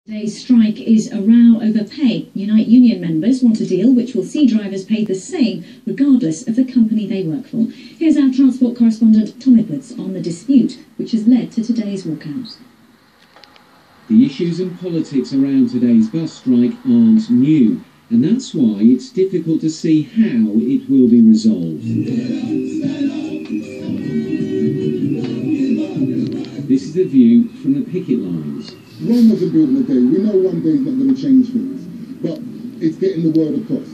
Today's strike is a row over pay. Unite union members want a deal which will see drivers paid the same regardless of the company they work for. Here's our transport correspondent Tom Edwards on the dispute which has led to today's walkout. The issues and politics around today's bus strike aren't new, and that's why it's difficult to see how it will be resolved. This is the view from the picket lines. Rome wasn't built in a day. We know one day is not going to change things, but it's getting the word across.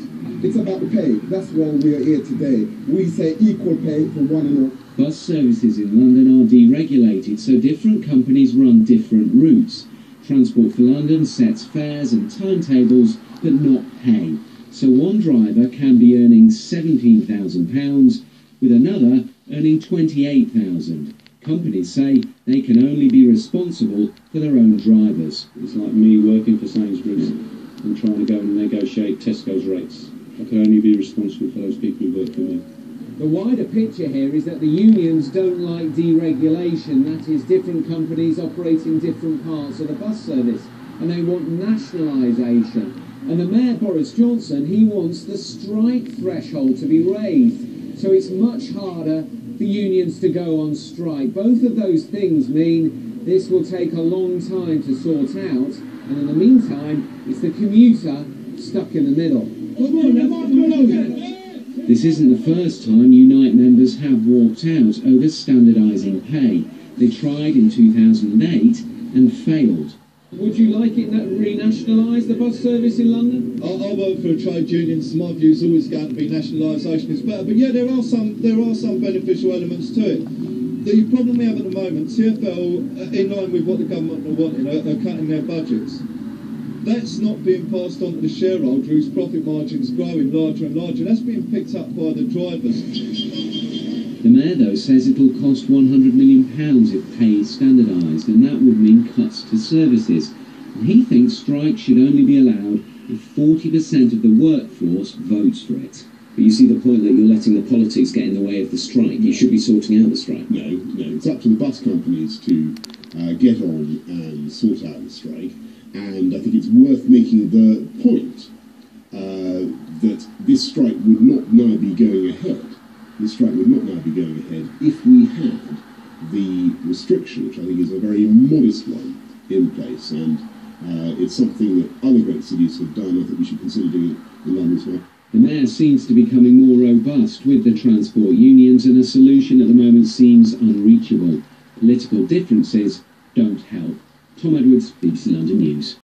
It's about the pay. That's why we are here today. We say equal pay for one and all. Bus services in London are deregulated, so different companies run different routes. Transport for London sets fares and timetables, but not pay. So one driver can be earning £17,000, with another earning £28,000. Companies say they can only be responsible for their own drivers. It's like me working for Sainsbury's and trying to go and negotiate Tesco's rates. I can only be responsible for those people who work for me. The wider picture here is that the unions don't like deregulation, that is, different companies operating different parts of the bus service, and they want nationalisation. And the Mayor, Boris Johnson, he wants the strike threshold to be raised, so it's much harder for unions to go on strike. Both of those things mean this will take a long time to sort out, and in the meantime, it's the commuter stuck in the middle. This isn't the first time Unite members have walked out over standardising pay. They tried in 2008 and failed. Would you like it renationalised, the bus service in London? I work for a trade union, so my view is always going to be nationalisation is better. But yeah, there are some beneficial elements to it. The problem we have at the moment, TfL, in line with what the government are wanting, are cutting their budgets. That's not being passed on to the shareholder whose profit margin's growing larger and larger. That's being picked up by the drivers. The Mayor, though, says it'll cost £100 million if pay is standardised, and that would mean cuts to services. And he thinks strikes should only be allowed if 40% of the workforce votes for it. But you see the point that you're letting the politics get in the way of the strike. You should be sorting out the strike. No, it's up to the bus companies to get on and sort out the strike. And I think it's worth making the point that this strike would not now be going ahead. This strike would not now be going ahead if we had the restriction, which I think is a very modest one, in place. And it's something that other great cities have done. I think we should consider doing it in London as well. The Mayor seems to be becoming more robust with the transport unions, and a solution at the moment seems unreachable. Political differences don't help. Tom Edwards, BBC London News.